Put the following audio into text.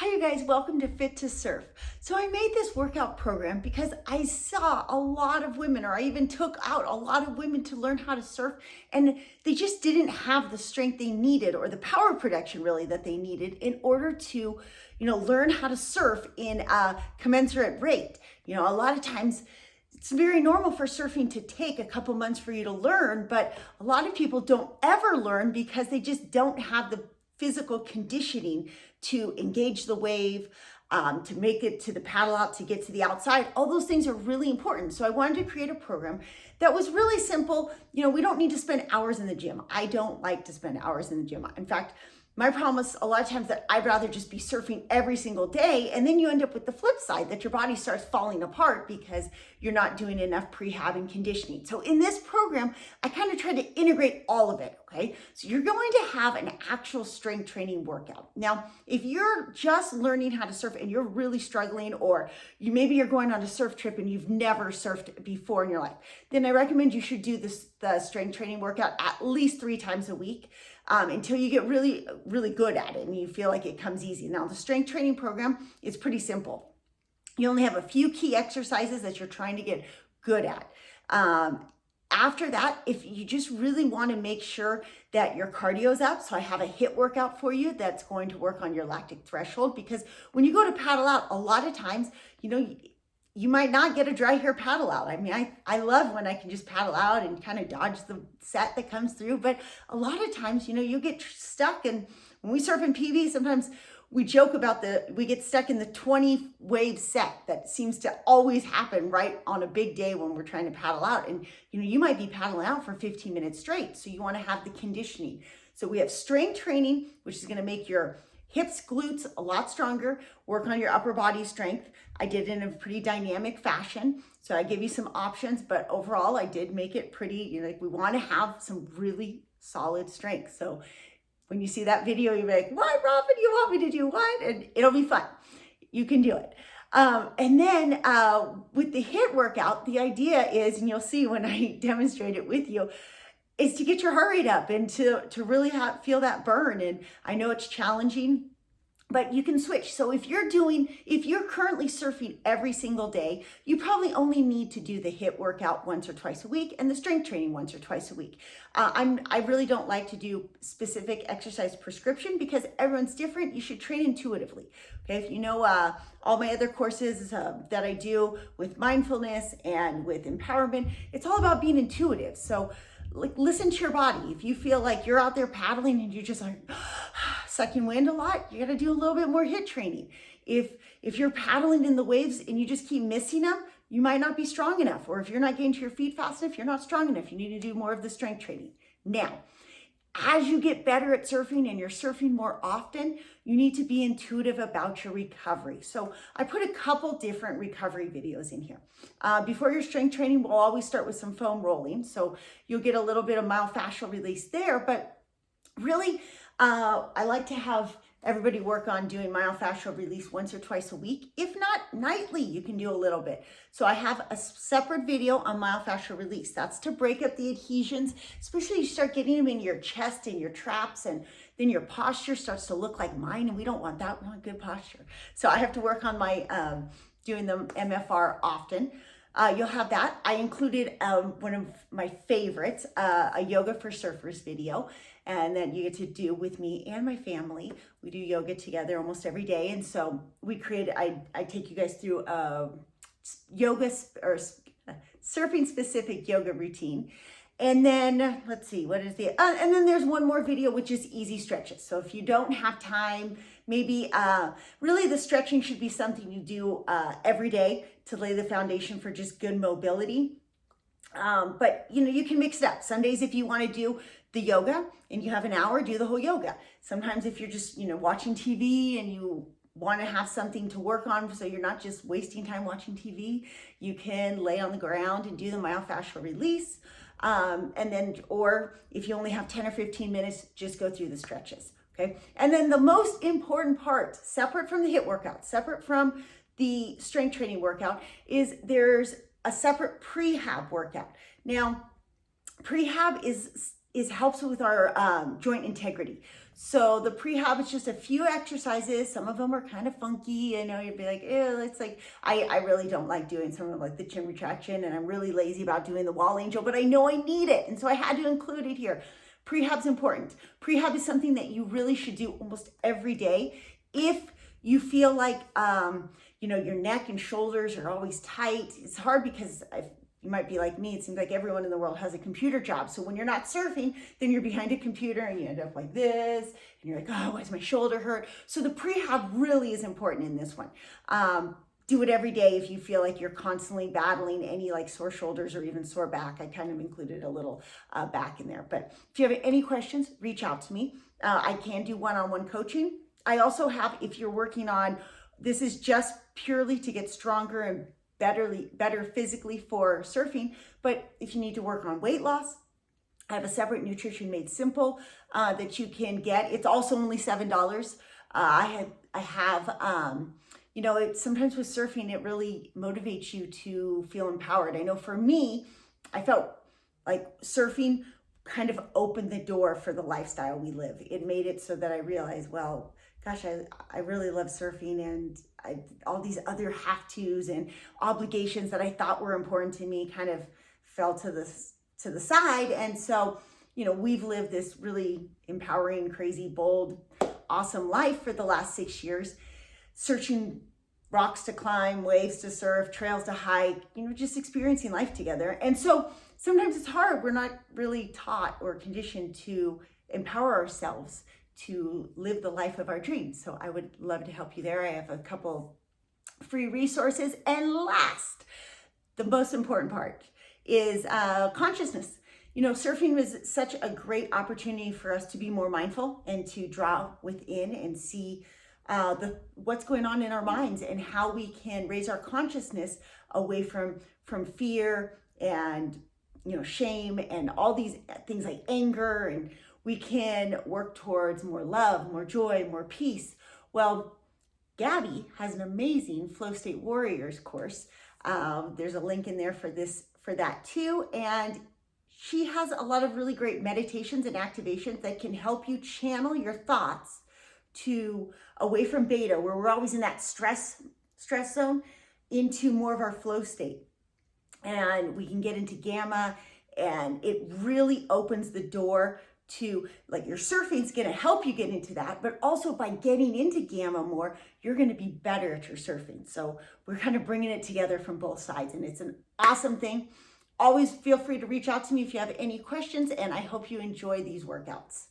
Hi you guys, welcome to Fit to Surf. So I made this workout program because I saw a lot of women, or I even took out a lot of women to learn how to surf, and they just didn't have the strength they needed or the power production really that they needed in order to, learn how to surf in a commensurate rate. A lot of times it's very normal for surfing to take a couple months for you to learn, but a lot of people don't ever learn because they just don't have the physical conditioning to engage the wave, to make it to the paddle out, to get to the outside. All those things are really important. So I wanted to create a program that was really simple. We don't need to spend hours in the gym. I don't like to spend hours in the gym. In fact, my problem is a lot of times that I'd rather just be surfing every single day, and then you end up with the flip side that your body starts falling apart because you're not doing enough prehab and conditioning. So in this program, I kind of try to integrate all of it, okay? So you're going to have an actual strength training workout. Now, if you're just learning how to surf and you're really struggling, or maybe you're going on a surf trip and you've never surfed before in your life, then I recommend you should do the strength training workout at least 3 times a week. Until you get really, really good at it and you feel like it comes easy. Now, the strength training program is pretty simple. You only have a few key exercises that you're trying to get good at. After that, if you just really want to make sure that your cardio is up, so I have a HIIT workout for you that's going to work on your lactic threshold, because when you go to paddle out, a lot of times, you might not get a dry hair paddle out. I mean, I love when I can just paddle out and kind of dodge the set that comes through, but a lot of times, you get stuck. And when we surf in PB, sometimes we joke about we get stuck in the 20 wave set that seems to always happen right on a big day when we're trying to paddle out. And, you might be paddling out for 15 minutes straight. So you want to have the conditioning. So we have strength training, which is going to make your hips, glutes a lot stronger, work on your upper body strength. I did it in a pretty dynamic fashion. So I gave you some options, but overall I did make it pretty, we want to have some really solid strength. So when you see that video, you'll be like, what, Robin, you want me to do what? And it'll be fun. You can do it. And then with the HIIT workout, the idea is, and you'll see when I demonstrate it with you, is to get your heart rate up and to really feel that burn. And I know it's challenging, but you can switch. So if you're currently surfing every single day, you probably only need to do the HIIT workout once or twice a week and the strength training once or twice a week. I really don't like to do specific exercise prescription because everyone's different. You should train intuitively. Okay, if you know all my other courses that I do with mindfulness and with empowerment, it's all about being intuitive. So listen to your body. If you feel like you're out there paddling and you're just like sucking wind a lot, you got to do a little bit more HIIT training. If you're paddling in the waves and you just keep missing them, you might not be strong enough. Or if you're not getting to your feet fast enough, you're not strong enough. You need to do more of the strength training. Now, as you get better at surfing and you're surfing more often, you need to be intuitive about your recovery. So I put a couple different recovery videos in here. Before your strength training, we'll always start with some foam rolling. So you'll get a little bit of myofascial release there, but really, I like to have everybody work on doing myofascial release once or twice a week. If not nightly, you can do a little bit. So I have a separate video on myofascial release. That's to break up the adhesions, especially you start getting them in your chest and your traps, and then your posture starts to look like mine, and we don't want that. We want good posture. So I have to work on my doing the MFR often. You'll have that. I included one of my favorites, a yoga for surfers video, and then you get to do with me and my family. We do yoga together almost every day, and so I take you guys through yoga or surfing specific yoga routine. And then let's see, what is and then there's one more video, which is easy stretches. So if you don't have time, maybe really the stretching should be something you do every day to lay the foundation for just good mobility. But you can mix it up. Some days if you want to do the yoga and you have an hour, do the whole yoga. Sometimes if you're just, watching TV and you want to have something to work on so you're not just wasting time watching TV, you can lay on the ground and do the myofascial release. Or if you only have 10 or 15 minutes, just go through the stretches. Okay. And then the most important part, separate from the HIIT workout, separate from the strength training workout, is there's a separate prehab workout. Now, prehab is helps with our joint integrity. So the prehab is just a few exercises. Some of them are kind of funky. I know you'd be like, ew, it's like, I really don't like doing some of like the chin retraction, and I'm really lazy about doing the wall angel, but I know I need it. And so I had to include it here. Prehab's important. Prehab is something that you really should do almost every day. If you feel like, your neck and shoulders are always tight, it's hard because you might be like me. It seems like everyone in the world has a computer job. So when you're not surfing, then you're behind a computer and you end up like this. And you're like, oh, why does my shoulder hurt? So the prehab really is important in this one. Do it every day if you feel like you're constantly battling any like sore shoulders or even sore back. I kind of included a little back in there. But if you have any questions, reach out to me. I can do one-on-one coaching. I also have, if you're working on, this is just purely to get stronger and better physically for surfing, but if you need to work on weight loss, I have a separate Nutrition Made Simple that you can get. It's also only $7. I have sometimes with surfing, it really motivates you to feel empowered. I know for me, I felt like surfing kind of opened the door for the lifestyle we live. It made it so that I realized, well, gosh, I really love surfing, and all these other have-tos and obligations that I thought were important to me kind of fell to the side. And so, we've lived this really empowering, crazy, bold, awesome life for the last 6 years, searching rocks to climb, waves to surf, trails to hike, just experiencing life together. And so sometimes it's hard. We're not really taught or conditioned to empower ourselves to live the life of our dreams. So I would love to help you there. I have a couple free resources. And last, the most important part is consciousness. Surfing was such a great opportunity for us to be more mindful and to draw within and see what's going on in our minds and how we can raise our consciousness away from fear and shame and all these things like anger, and we can work towards more love, more joy, more peace. Well, Gabby has an amazing Flow State Warriors course. There's a link in there for that too. And she has a lot of really great meditations and activations that can help you channel your thoughts to away from beta, where we're always in that stress zone, into more of our flow state. And we can get into gamma, and it really opens the door to, like, your surfing is going to help you get into that, but also by getting into gamma more, you're going to be better at your surfing. So we're kind of bringing it together from both sides, and it's an awesome thing. Always feel free to reach out to me if you have any questions, and I hope you enjoy these workouts.